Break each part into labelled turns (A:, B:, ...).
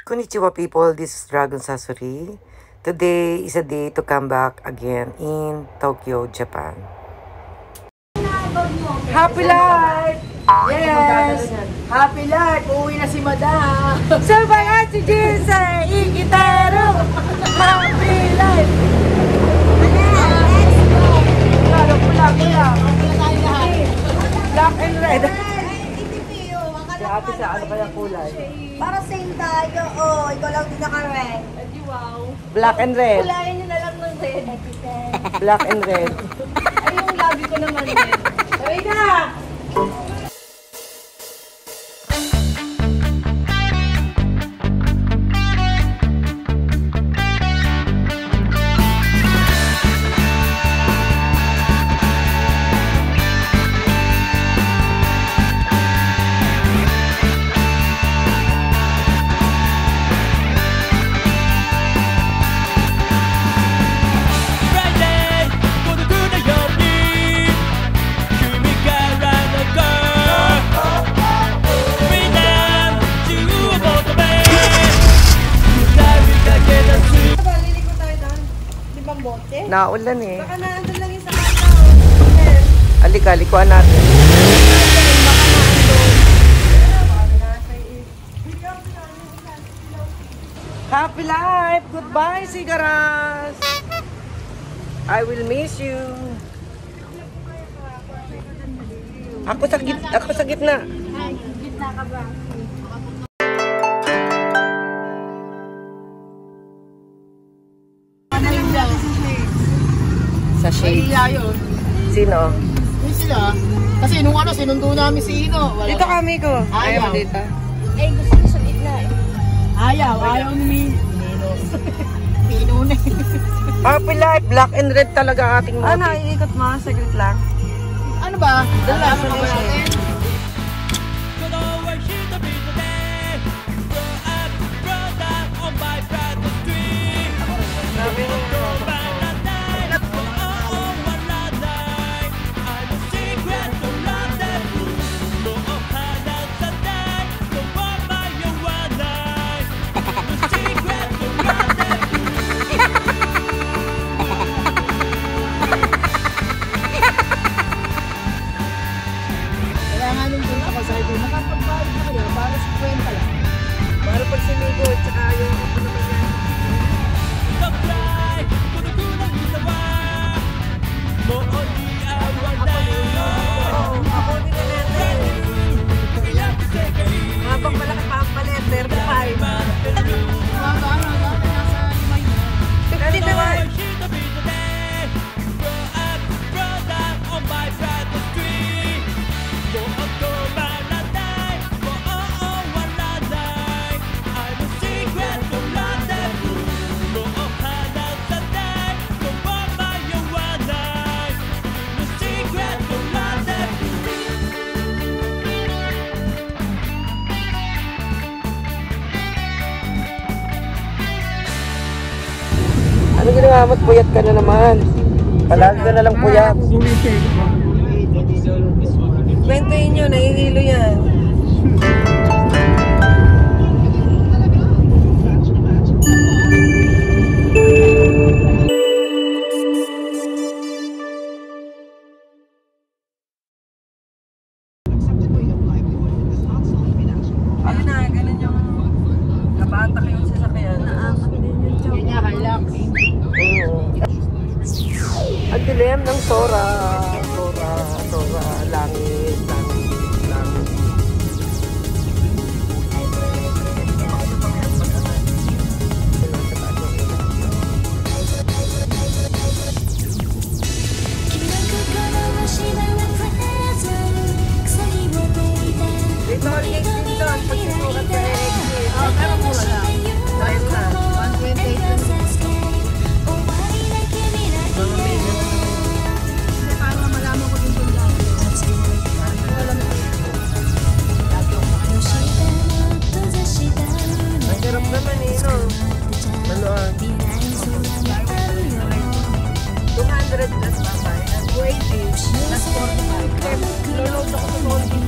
A: Konnichiwa people, this is Dragon Sasori. Today is a day to come back again in Tokyo, Japan. Happy life!
B: Yes! Happy life! Uwi na si Madam!
A: Sabay si Jinsei! Ikitaro! Happy life! Black and red.
B: Ate sa ano kaya kulay?
C: Para same tayo. Oh, ikaw lang din naka-red.
B: Wow.
A: Black and red.
C: Kulayan nyo na lang ng red.
A: Black and red.
C: Ay, yung labi ko naman red. Sorry na!
A: Naulan eh.
C: Baka naandun lang yung sa kataw.
A: Alika, likuan natin. Happy life! Goodbye, Sigaras! I will miss you. Ako sa gitna.
C: Ay, gitna ka ba?
A: Sa shade.
B: Iya yun.
A: Sino?
B: Yung sila. Kasi nung ano, sinundo namin si Ino. Wala
A: Dito kami ko. Ayaw mo dito.
C: Eh, gusto ko sa gitna eh.
B: Ayaw ni Ino. Ino na eh.
A: Happy life! Black and red talaga ating motif.
C: Ano, iikot mo? Saglit lang.
B: Ano ba? Dala sa mga natin.
A: Para pag sinigo, tsaka yung ano naman yan. Ako din na natin. Mabang malaki pa ang palit, 35. Hindi naman. Ano ginawa mo't puyat ka na naman? Palagi ka na lang puyat. 20 nyo, nahihilo yan. Ayun na, ganun yung nabatak yung sasakyan. Naakak din yung chow.
B: Yan niya, halak.
A: Ang dilim ng Sora, langit. Dito, ulit din doon, pag sinukat ka na exit.
B: Pero mura na.
A: Tayo na.
B: 128. Para malaman ko din kung gano'n.
A: Ang sarap naman eh, no? Maluan. 200 plus babay. 280 plus 45. Luluto ko sa Moldy.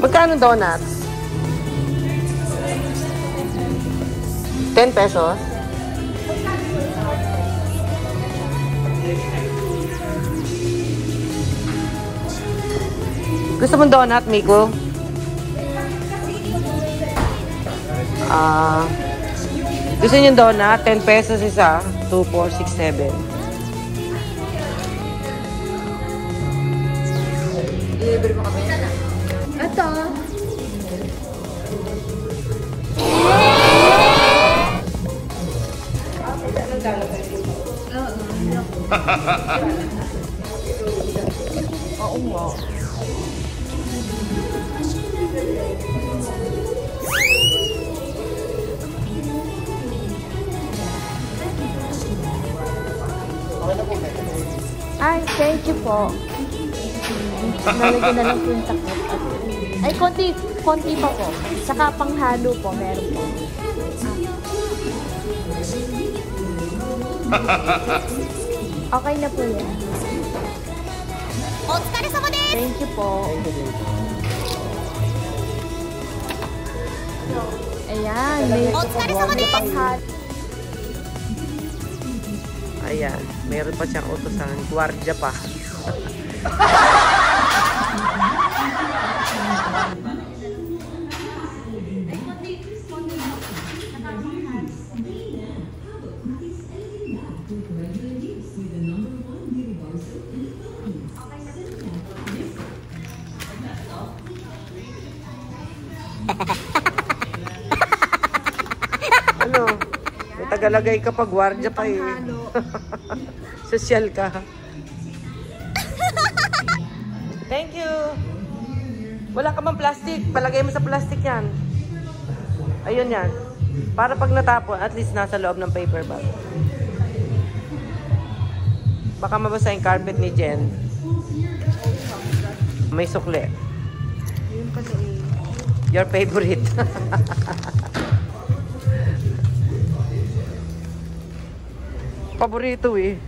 A: Magkano donuts? 10 pesos? Gusto mo donut, Miko? Gusto niyo donut? 10 pesos isa. 2, 4, 6, 7.
C: Delivery mo kami. Ito.
A: Oo nga.
B: Ay, thank you po. Nalagyan na lang po yung takot. Ay, konti pa po. Saka panghalo po, meron po. Okay na po yan. Thank you po. Ayan, may panghalo.
A: Ayan, meron pa siyang utosan. Guardia pa. Ano? May tagalagay ka pa, guardia pa eh. Sosyal ka. Thank you. Wala ka bang plastic? Palagay mo sa plastic yan. Ayun yan. Para pag natapon, at least nasa loob ng paper bag. Baka mabasa yung carpet ni Jen. May sukle.
C: Yun kasi eh.
A: Your favorite. Paborito eh.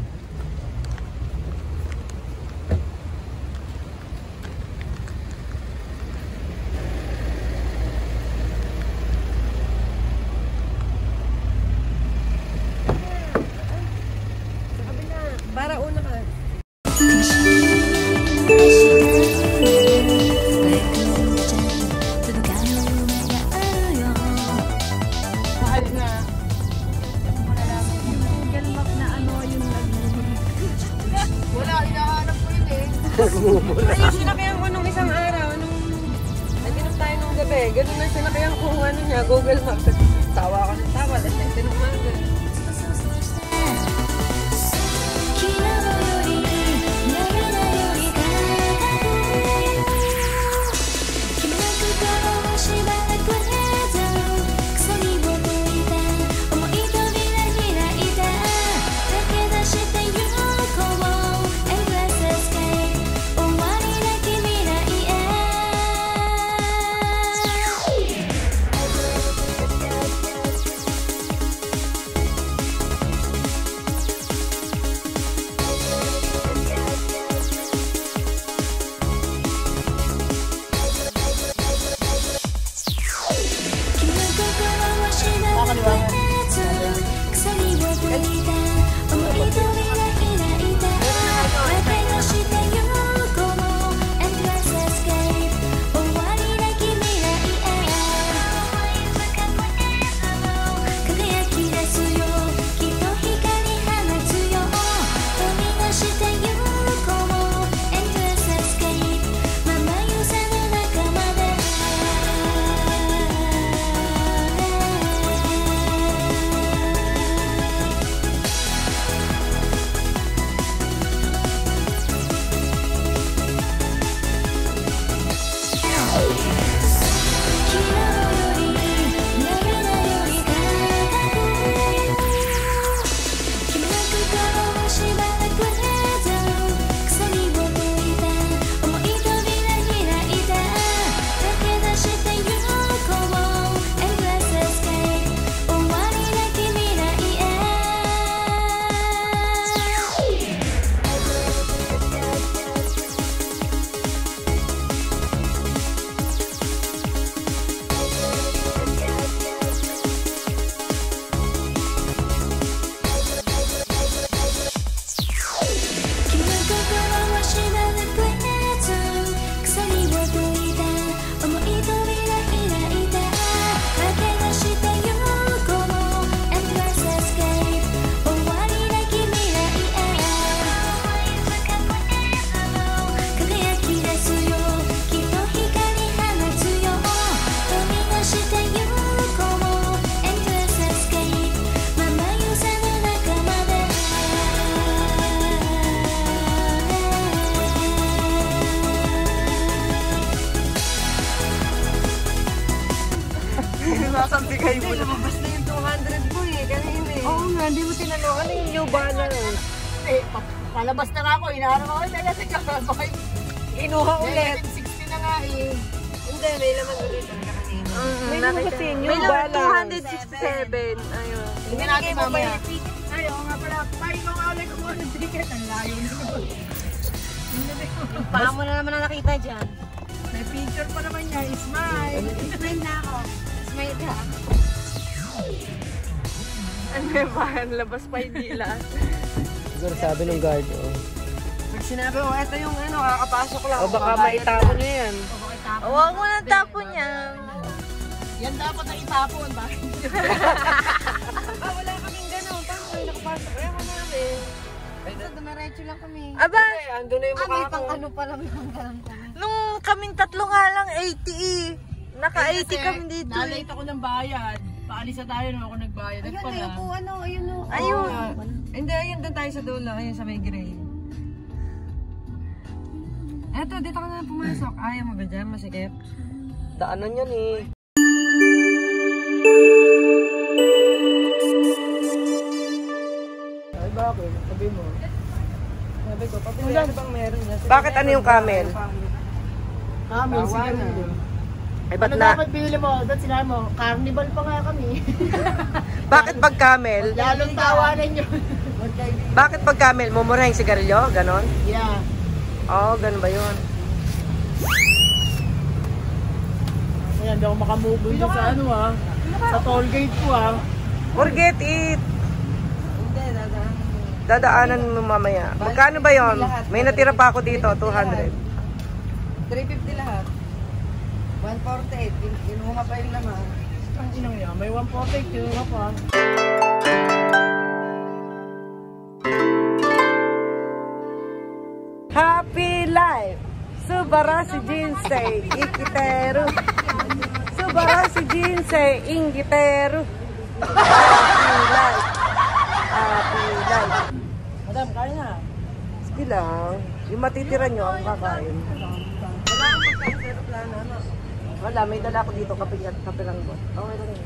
C: Para una ka. Mahal na.
B: Google Map na ano yung
C: Wala, hinahanap ko yun eh. Ay, sinakayan ko nung isang araw, nung nag-inom tayo nung gabi. Ganun na sinakayan ko ano niya, Google Maps. Tawa ako ng tawa, tapos tinumagal. Kayo mo lumabas na yung 200 ko eh. Kanina eh.
A: Oo nga, hindi mo tinanong. Ano yung New Balance?
B: Eh, palabas na nga ako. Inaharap ako. Nalasin ka pa.
C: Inuha ulit.
B: 60 na nga eh.
C: Hindi, may laman ulit ang kanina.
A: May naman kasi New
C: May laman
A: Balance.
C: 267. Ayun.
B: Hindi natin mamaya. Ay, oo nga pala. Pahay ko nga ulit kumuha ng ticket. Ang layo na.
C: Paa mo na naman na nakita dyan.
B: May picture pa naman niya. Smile.
C: Smile na ako. Smile ka.
A: Ano yung bahan? Labas pa yung dila. Siguro sabi ng guard, oh.
C: Pag sinabi ko, eto yung ano, kakapasok lang.
A: O baka maitapon niya yan.
C: Huwag mo na tapon yan.
B: Yan dapat na itapon. Bakit?
C: Wala kaming gano'n. Paano kayo nakapasok? Kaya ka namin. Ito, dumiretso lang kami.
A: Aba,
C: Ando na yung mukha
B: May
C: ko.
B: pang ano pa lang lang kami.
A: nung kaming tatlo nga lang, 80 Naka-80 kami dito.
B: Nalate ako ng bayad. Paalis na tayo nung ako nagbayad.
C: Ayun,
B: Nagpala.
C: ayun po, ano, ayun o.
A: Ayun.
C: Hindi, ayun doon tayo sa dulo. Ayun sa may gray. Eto, dito ka na pumasok. Ayaw mo ba dyan? Masikip.
A: Daanan yan eh.
B: Ay, bakit? Sabi mo.
C: Sabi ko, pabili ano bang meron dyan?
A: Bakit ano yung camel?
B: Kami, sige mo.
A: Ay, ba't
B: Ano
A: na?
B: dapat pinili mo? Doon sinabi mo, carnival pa nga kami.
A: Bakit pag camel?
B: Lalong tawanan yun.
A: Bakit pag camel? Mumura yung sigarilyo? Ganon?
B: Yeah.
A: Oo, ganun ba yun?
B: Ayan, hindi ako makamove dun sa ano ah. Sa toll gate ko ah.
A: Forget it!
C: Hindi, dadaan.
A: Dadaanan mo mamaya. Magkano ba yon? May natira pa ako dito, 200.
C: 350 lahat. 148. Inuha pa yung laman.
B: Ang inang yan, may 140 kilo pa.
A: Happy life! Subara si Jinsei, ikiteru. Subara si Jinsei, ingiteru. Happy life! Happy life!
B: Madam, kaya na.
A: Sige lang. Yung matitira nyo, ang kakain.
C: Wala akong pagkain sa aeroplano, ano?
A: Wala, may dala ko dito, kape lang ba? Okay lang yun.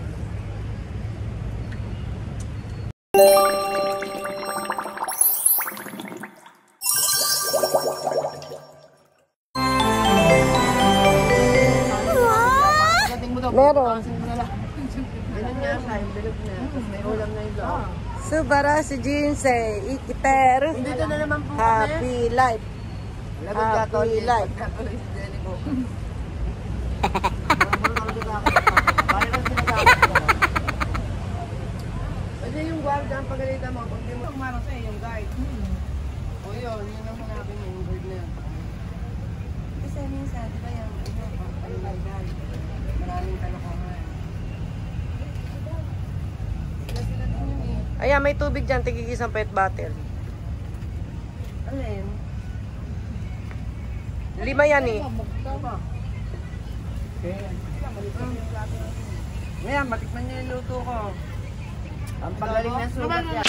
B: Pagdating mo daw.
A: Meron.
C: Ganun nga siya, yung bilog na. Tapos may ulam na yung loob.
A: Subara si Jinsei, ikiteru.
C: Dito na naman po kami.
A: Happy life!
C: Lagot ka,
A: Happy
C: Tony.
A: life.
C: Pagkatuloy si Jenny ko. Pwede yung guard ang pagalitan mo. Pag di mo umarang sa'yo, yung guide. O yun, yun ang hanapin mo, yung guard na yun. Kasi minsan, di ba yung guide? Maraming kalokohan. Sila din yun eh.
A: Ayan, may tubig dyan, tigigis ang pet bottle.
C: Alin?
A: 5 yan eh.
C: Ngayon, matikman niyo yung luto ko. Ang pagaling na sugat yan.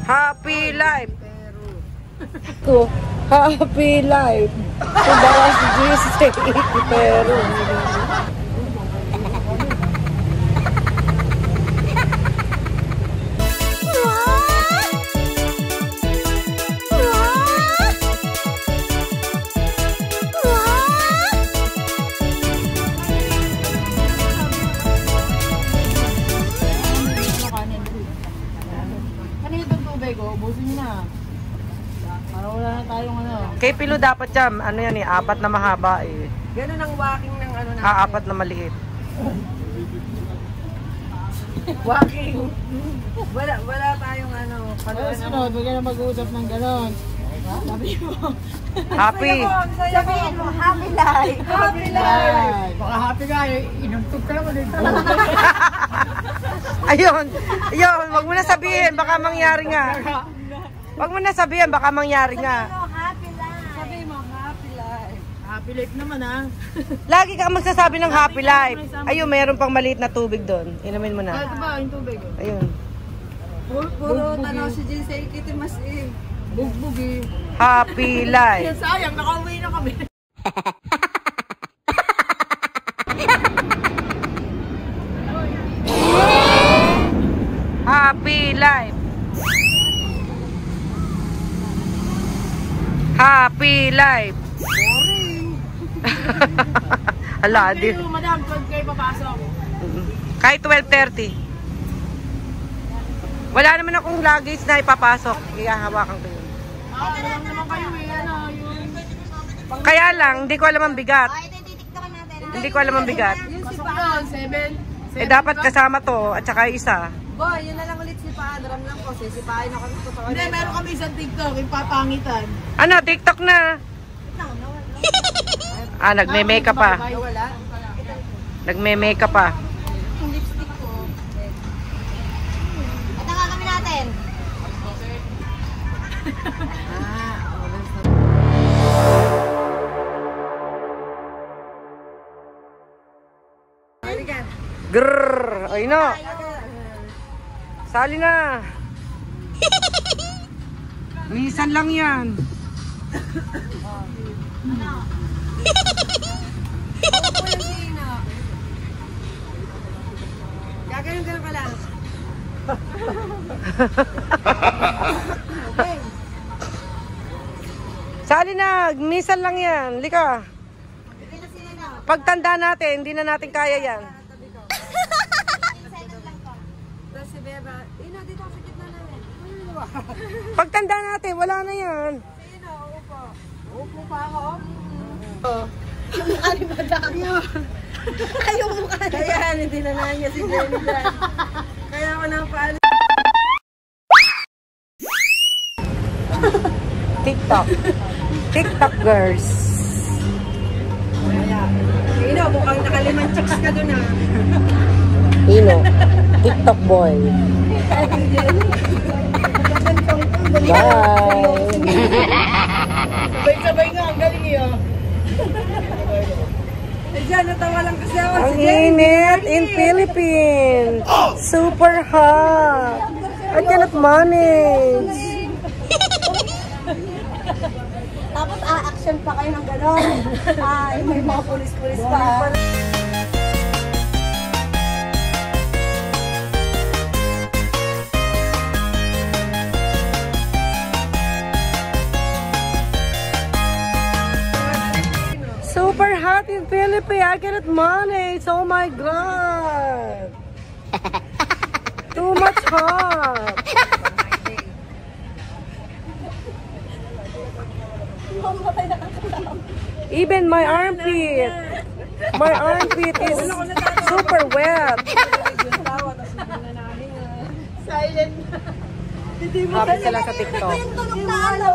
A: Happy life! To happy life! Subara si Jinsei, ikiteru.
B: Kanina itong tubig ko, ubusin nyo na. Para wala na tayong ano.
A: Kay Pilo dapat yan, ano yan eh, 4 na mahaba eh.
C: Ganun ang walking ng ano natin.
A: 4 na maliit.
C: Walking. Wala tayong ano.
B: Ano sunod, huwag ka na mag-uusap ng gano'n. Sabi mo.
A: Happy!
C: Sabihin mo, happy life. Happy life.
B: Baka happy ka, inugtog ka naman dito.
A: Ayun! Ayun! Wag mo na sabihin, baka mangyari nga. Wag mo na sabihin, baka mangyari nga.
C: Sabihin mo, happy life.
B: Happy life naman ha.
A: Lagi ka magsasabi ng happy life. Ayun, meron pang maliit na tubig doon. Inumin mo na.
B: Ito ba, yung tubig ko?
A: Ayun.
C: Puro tanaw si Jinsei Kitty mas eh.
B: Bugbugi.
A: Happy life.
B: Sayang, nakauwi na kami.
A: Happy life. Happy life. Ala, di.
C: Madam, 12K papasok.
A: Kahit 12:30. Wala naman akong luggage na ipapasok. Ihahawakan ko yun.
C: Alam naman kayo yung...
A: Kaya lang, hindi ko alam ang bigat. Hindi ko alam ang bigat.
C: Yung si Paan, 7.
A: Dapat kasama to at saka isa.
C: Boy, yun na lang ulit si Paan. Dram lang ko. Si Paan ako sa totoo. Hindi, meron kami isang TikTok. Yung papangitan.
A: Ano, TikTok na. Nagme-makeup pa.
C: Wala.
A: Nagme-makeup pa.
C: Yung lipstick ko. Ito nga kami natin.
A: Grrrr. Ay no. Sali na. Minsan lang yan.
C: Gagawin ka lang.
A: Sali na. Minsan lang yan. Lika. Pagtanda natin, hindi na natin kaya yan.
C: Tapos si Beba, Ina, dito sa gitna namin.
A: Pagtanda natin, wala na yan.
C: Sino, upo. Upo pa ako.
B: Yung mukha ni Madam. Ay, yung mukha ni
C: Kaya hindi na niya si Jenny dyan. Kaya ako nang paano.
A: TikTok. TikTok girls.
C: Ina, mukhang nakalimang chicks ka dun ha.
A: Ino. TikTok boy. Bye.
C: Sabay-sabay nga, ang galing yun. Eh dyan, natawa lang kasi ako.
A: Ang init in Philippines. Super hot. I cannot manage.
B: Tapos action pa kayo ng gano'n. Ay, may mga pulis-pulis pa.
A: Super hot in Philippines. I cannot manage. Oh my God. Too much hot. Even my armpit. My armpit is super wet.
C: Silent.
A: Happy sila sa TikTok.
B: Tulog na ano.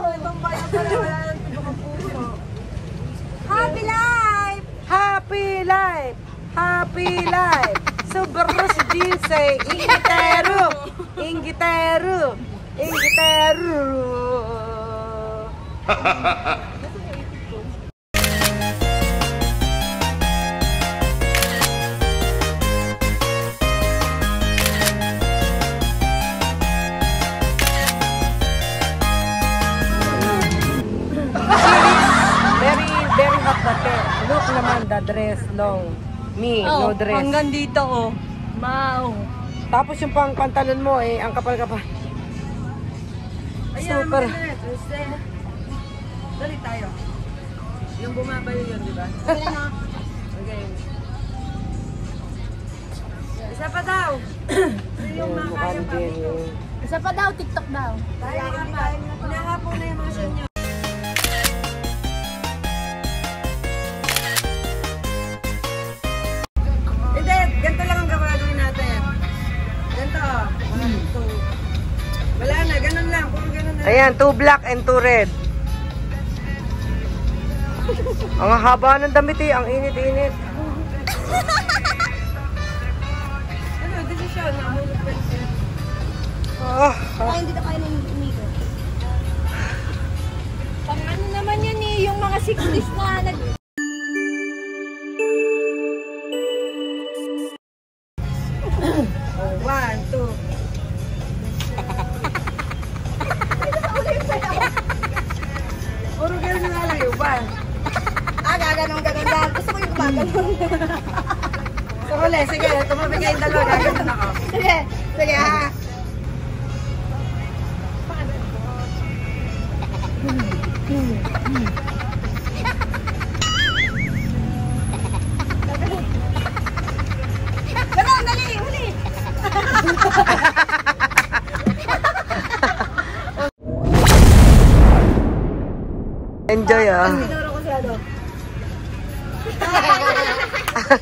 B: Happy life!
A: Happy life! Happy life! Subaru si Jinsei! Ingitero! Ingitero! Ingitero! Very hot na te. Look naman, the dress long. Me, no dress.
B: Hanggang dito, oh. Mau.
A: Tapos yung pang pantalon mo eh, ang kapal-kapal. Super.
C: Dali tayo. Yung bumabayo yun, di ba? Okay. Isa pa daw. Yung mga kaya pa.
B: Isa pa daw, TikTok daw.
C: Kaya ka pa. Hinahapon na yung mga sanyo. Hindi, ganito lang ang gagawin natin. Ganito. 1, 2. Wala na, ganun lang. Puro ganun na.
A: Ayan, 2 black and 2 red. Ang haba ng damit eh, ang init-init.
C: Ano, desisyon. Nahulog pa siya.
B: Ay, hindi na kayo ng umigo. Pang ano naman yun eh, yung mga 60s na nag...
C: Oh, 1, 2. Puro ganun na lang yung 1.
B: Gaganong-ganon lang. Gusto ko yung gumaganon.
C: So, huli. Sige, tumabig kayong dalawa. Gaganon ako.
B: Sige, sige ha.
A: Enjoy ah.
B: Tinuro ko si ano.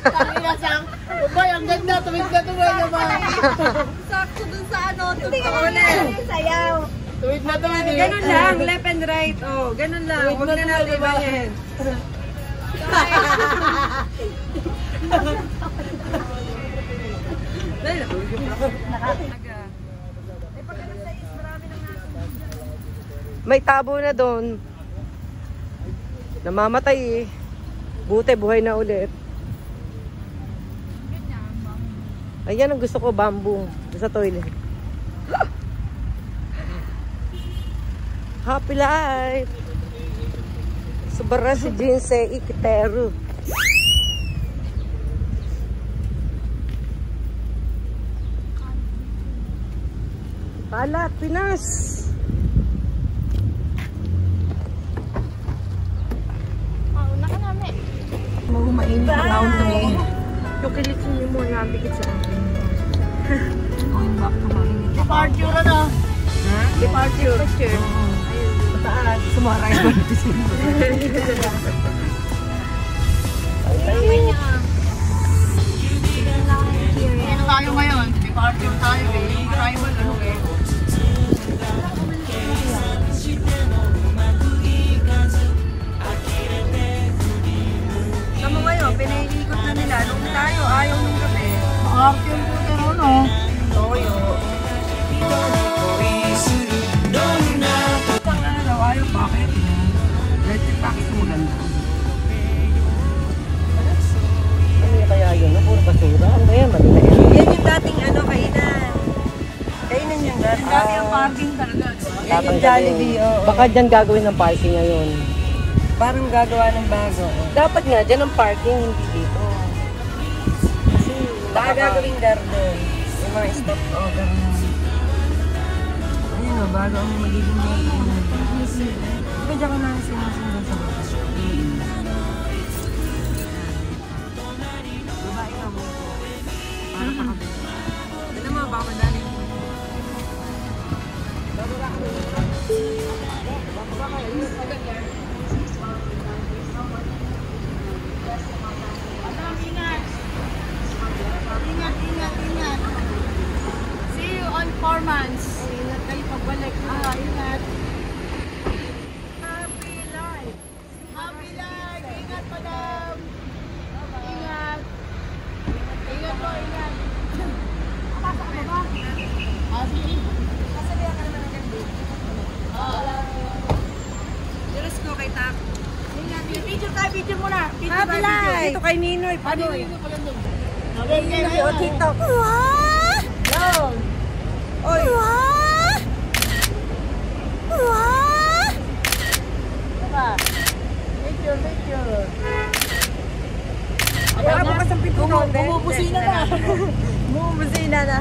B: Tangina sang. Boy, ang ganda. Tuwid na naman.
C: Sakto dun sa ano,
B: Hindi ka naman sayaw.
C: Tuwid na tuwid. Ganun lang, left and right. Oh, ganun lang. Huwag na natin ibahin.
A: May tabo na doon. Namamatay eh. Buti, buhay na ulit. Ayan ang gusto ko, bamboo. Sa toilet. Happy life! Sobra si Jinsei Ikiteru. Palat, Pinas!
B: Mauna ka namin.
C: Mainit ang laon to eh.
A: Yung kilitsin niyo mo, nabigit sa akin.
C: Going back to mainit.
B: Departure na.
A: Departure.
C: Mataas. Sumaray ba?
B: Ano tayo ngayon? Departure tayo eh.
C: Tribal ano eh. Sa mga ngayon, pinaiikot na nila. Nung tayo, ayaw nung gabi.
B: Maarte yung puto ron oh.
C: Toyo. Pang ano daw, ayaw, bakit? Electric packet maganda.
A: Ano yung kaya yun? Puro basura? Ano ba yan? Manila yan.
C: Yan yung dating ano, kainan. Kainan yung dating. Dati ang parking talaga. Yan yung Jollibee, oo.
A: Baka dyan gagawin ng parking ngayon.
C: Parang gagawa ng bago.
A: Dapat nga, dyan ang parking, hindi dito.
C: Baka gagawing garden. Yung mga stop over na. Ayun o, bago ang magiging mga kainan. Diba dyan ko na sinusunod sa mga? Babae ka mo. Para pa kami. Ito mo, baka madali mo.
B: Ingat. See you on 4 months. Ingat kayo pagbalik. Ingat. Happy life. Ingat, madam. Ingat. Ingat po, ingat. Pasok ka ba? Sige.
C: Kasalihan ka naman ng ganda. Diras ko kay Tak.
B: Ingat. Video muna.
C: Happy life! Dito kay Ninoy. Panoy.
B: Video, TikTok. Down.
C: Oy!
B: Picture.
C: Wala bukas ang pinto doon.
B: Bumubusina na.
C: Bumubusina na.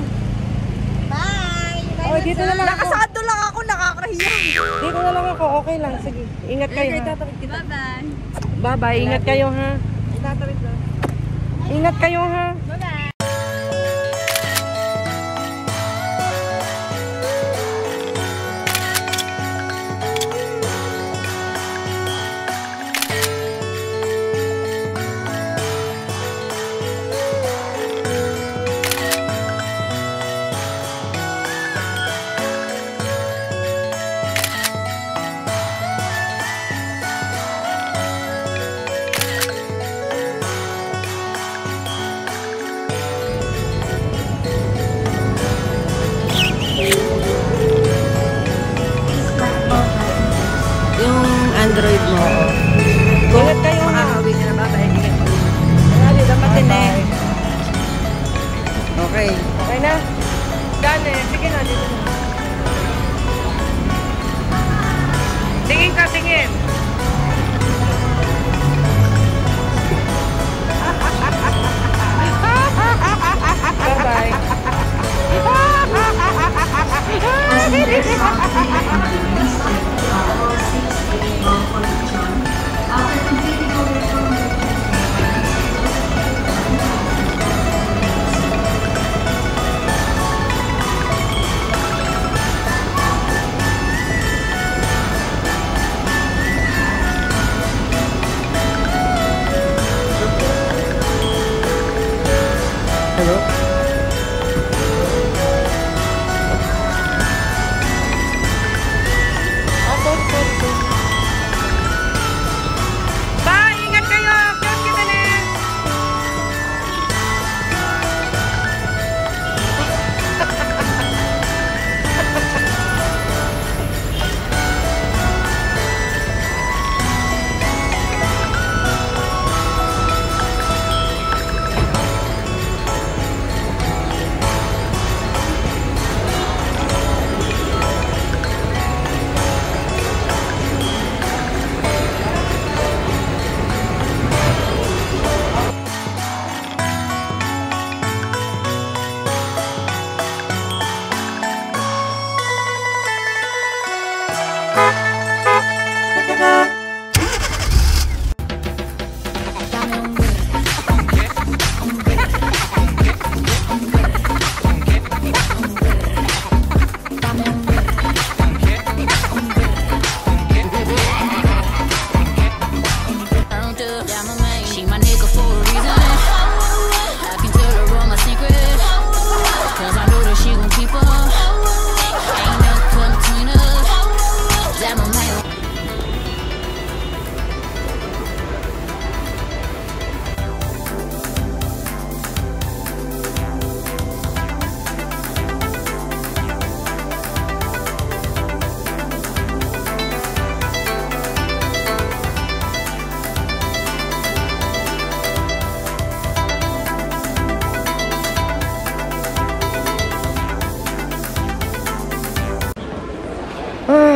B: Bye.
A: Oh, dito na lang ako.
C: Nakasado lang ako, nakakahiya.
A: Dito na lang ako. Okay lang. Sige. Ingat kayo ha.
C: Bye-bye.
A: Bye-bye. Ingat kayo ha.
C: Itatawid lang.
A: Ingat kayo ha.
C: Yung Android mo.
A: Ingat kayo ha.
C: Makakawin ka na. Bye-bye. Ingat po. Marami, dapat din eh. Okay.
A: Okay na? Done eh. Sige na. Dito na. Tingin ka, tingin.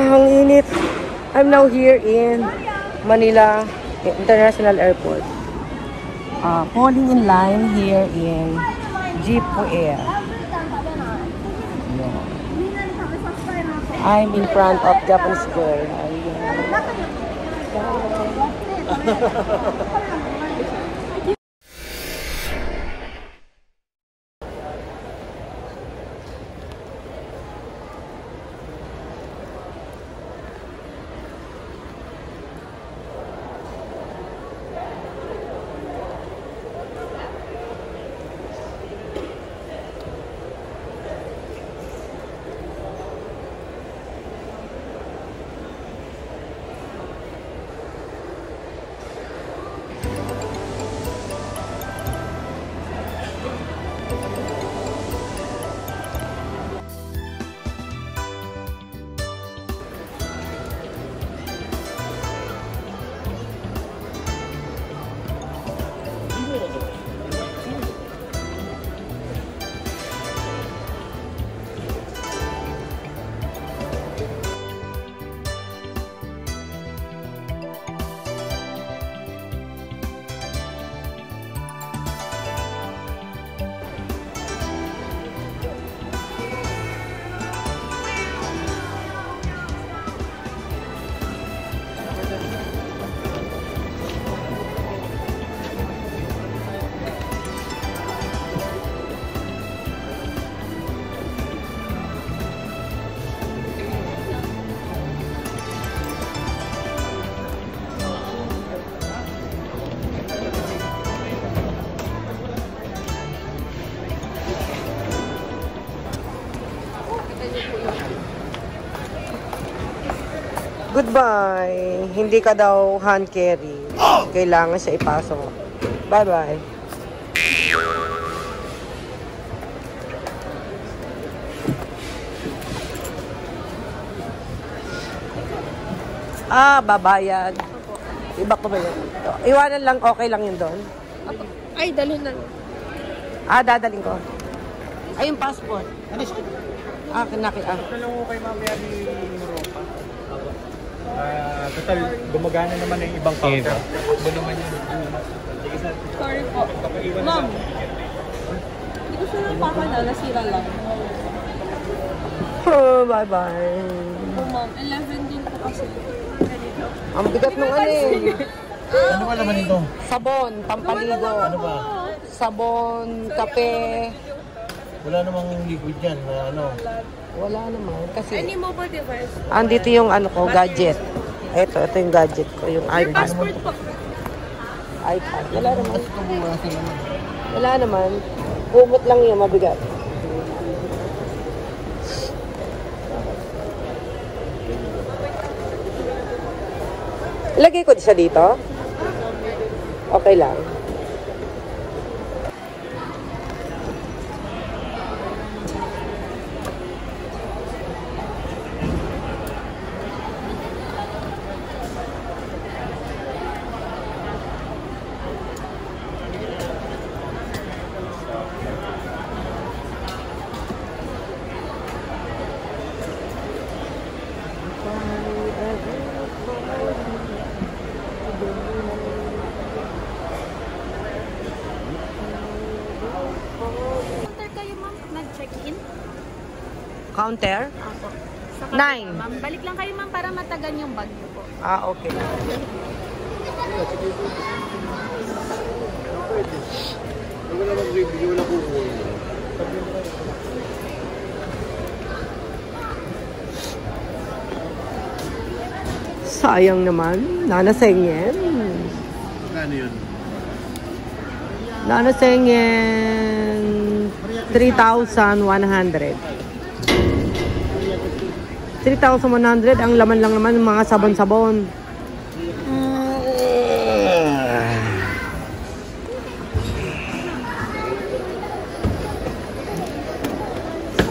A: Ang init. I'm now here in Manila International Airport. Falling in line here in Jeep Air. I'm in front of Japanese girl. Goodbye. Hindi ka daw hand carry. Kailangan siya ipasok. Bye-bye. Babayad. Iba ko ba yun? Iwanan lang, okay lang yun doon?
B: Ay, dalhin na.
A: Dadaling ko. Ay, yung passport. Kinaki.
D: Ito lang ko kay mamaya ni Europa. Total, gumagana naman yung ibang counter. Takbo naman yun.
B: Sorry po. Ma'am. Hindi ko sure pa na, nasira lang.
A: Bye-bye.
B: Ma'am, 11 din po kasi.
A: Ang bigat nung ano eh.
D: Ano ba naman ito?
A: Sabon, pampaligo.
D: Ano ba?
A: Sabon, kape.
D: Wala namang liquid dyan na ano.
A: Wala naman. Kasi,
B: Any mobile device?
A: andito yung ano ko, gadget. Ito yung gadget ko, yung
B: Your
A: iPad.
B: passport po.
A: iPad. Wala naman. Wala naman. Kumot lang yun, mabigat. Lagay ko siya dito? Okay lang.
B: Counter kayo, ma'am, nag-check-in?
A: Counter?
B: Apo. Sa
A: Nine.
B: Ma'am, balik lang kayo, ma'am, para matagan yung bag niyo po.
A: Okay.
D: Wala namang review, wala kukuha.
A: Sayang naman. Nanasengyen.
D: Ano yun?
A: Nanasengyen. 3,100. 3,100. Ang laman lang naman ng mga sabon-sabon.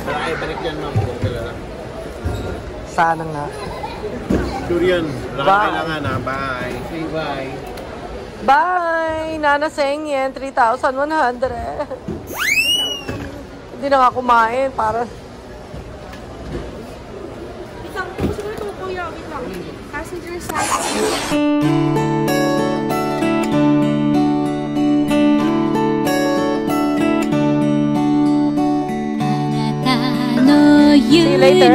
D: Ay, balik yan ma'am.
A: Sana nga.
D: Sure yan. Wala
A: Bye.
D: kailangan ha. Bye. Say bye.
A: Bye! Nanasengyen. 3,100. Hindi na nga kumain para...
B: Isang po, siguro 2 po Passenger side.
A: See you later.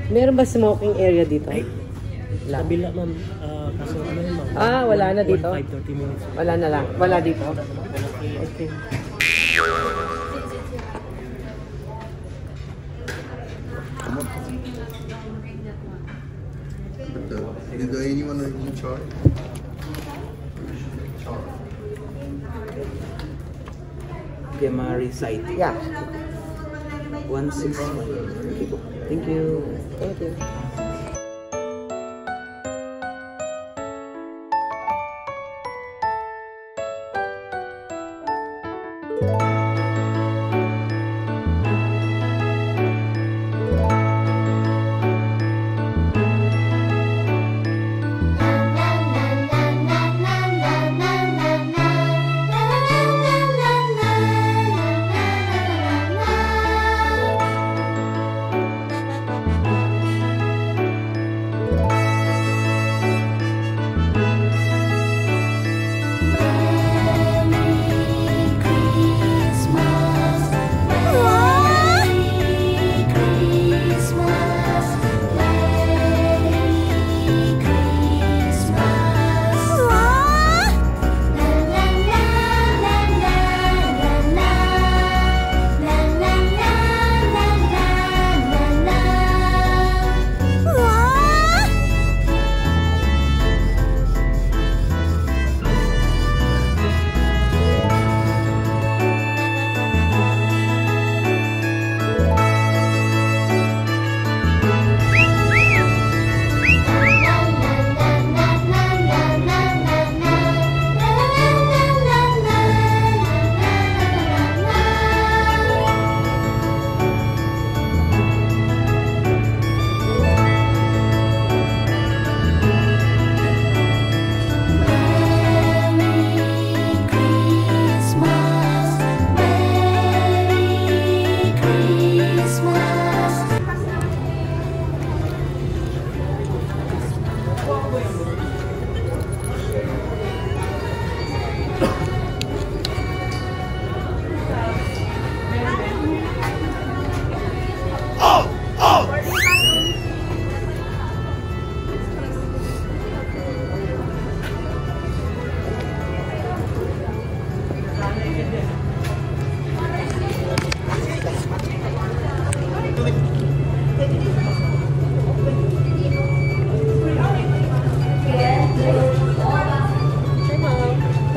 A: Meron ba smoking area dito? Wala.
E: Kabila, ma'am. Kaso ano yun, ma'am?
A: Ah, wala na dito?
E: 5-30 minutes.
A: Wala na lang. Wala dito? Okay.
F: Is there anyone in charge?
E: Gemari site.
A: Yeah.
E: 161.
A: Thank you. Thank you.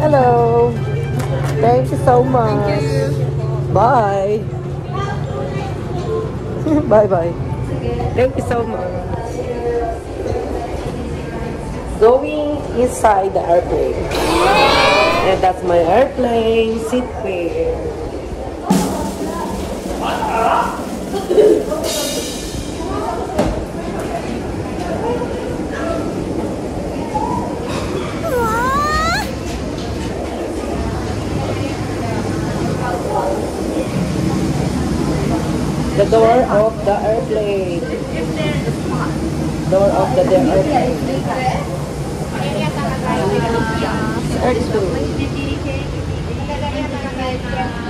A: Hello. Thank you so much. Thank you. Bye. Bye-bye. Thank you so much. Going inside the airplane. And that's my airplane seatwear. The door of the airplane. Door of the airplane.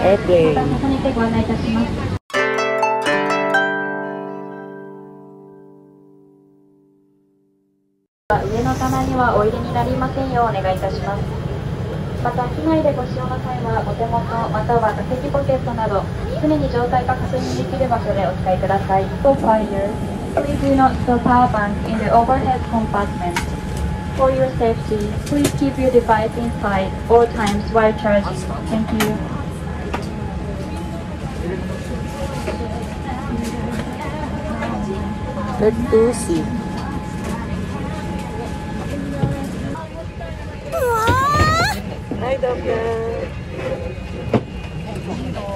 A: Airplane.
G: ここにてご案内いたします。上の棚にはお入れになりませんようお願いいたします。また機内でご使用の際はお手元または座席ポケットなど常に状態が確認できる場所でお使いください。Please do not store power bank in the overhead compartment. For your safety, please keep your device inside all times while charging. Thank you.
A: Let's go see. Hi, Doctor. Oh,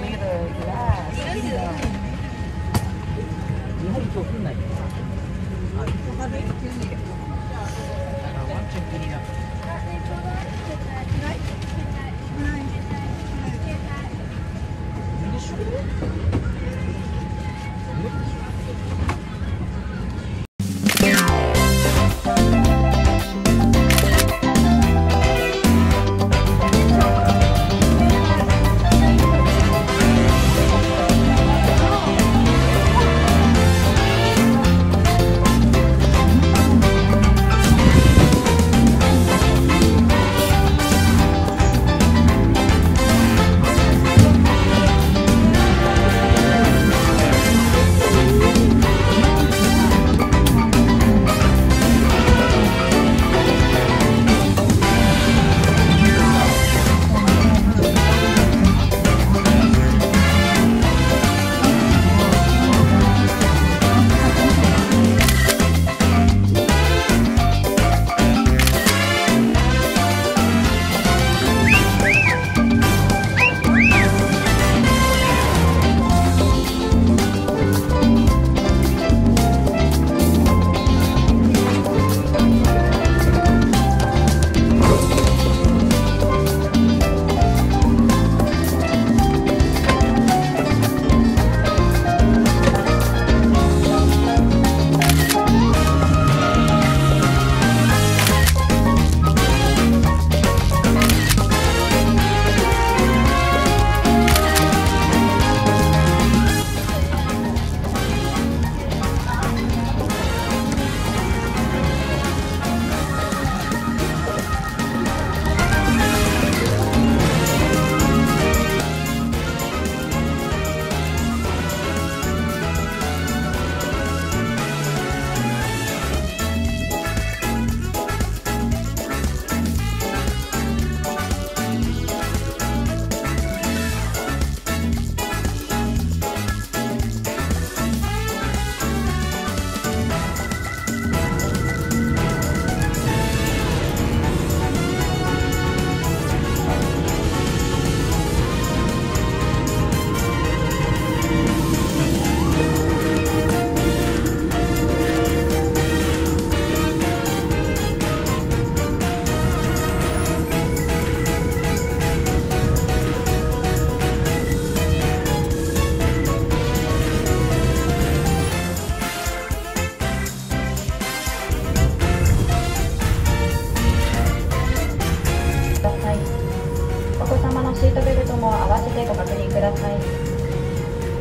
A: mirror glass.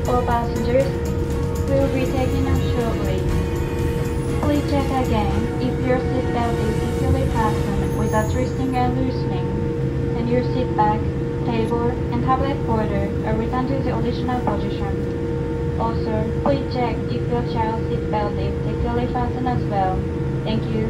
G: All passengers will be taken out shortly. Please check again if your seatbelt is securely fastened without twisting and loosening, and your seat back, table, and tablet holder are returned to the original position. Also, please check if your child's seatbelt is securely fastened as well. Thank you.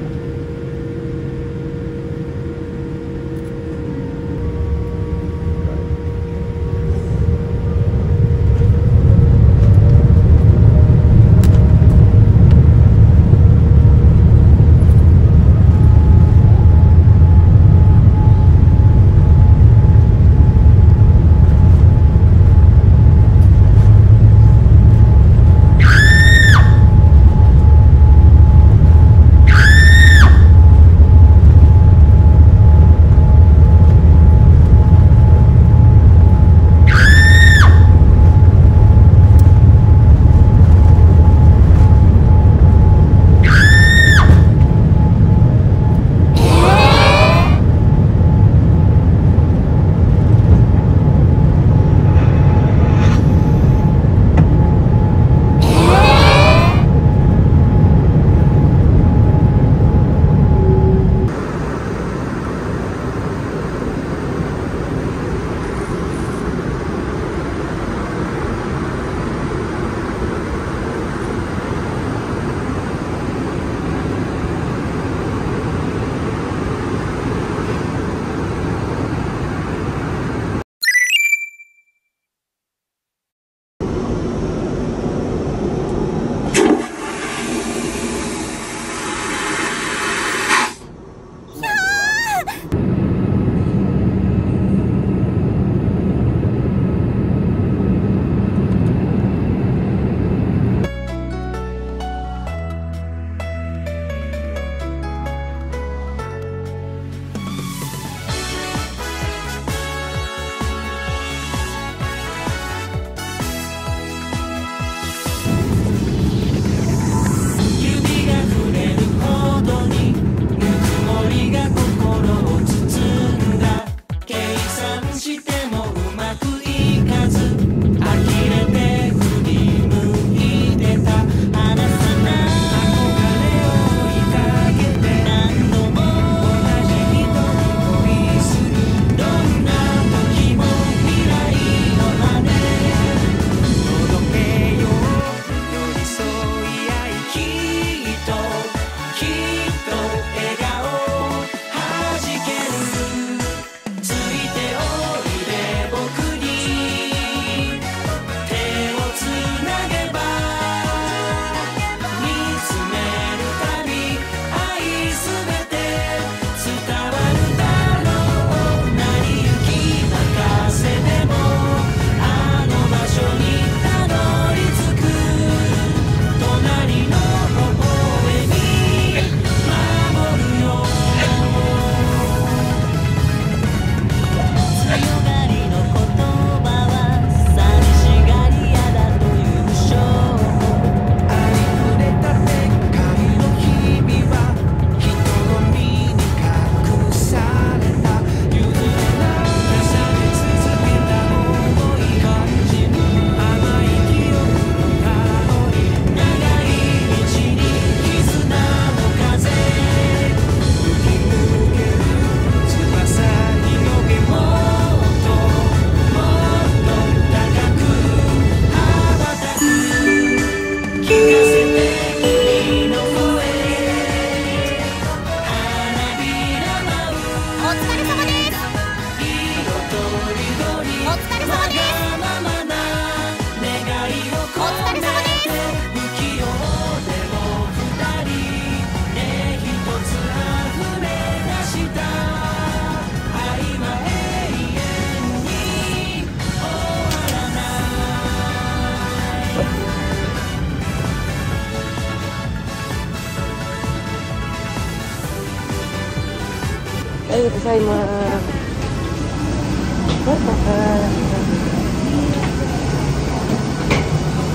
A: Ay, gozaimasu.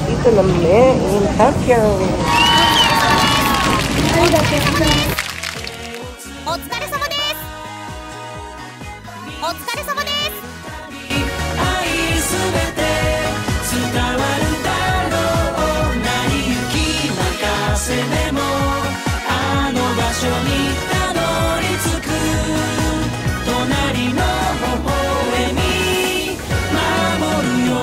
A: Ito lang in Tokyo.
B: お疲れ様です。お疲れ様です。
H: 愛すべて伝わるだろう。成り行き任せでもあの場所にたどり着く。隣の微笑み守るよ。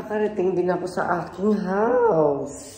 A: nakakarating din ako sa aking house.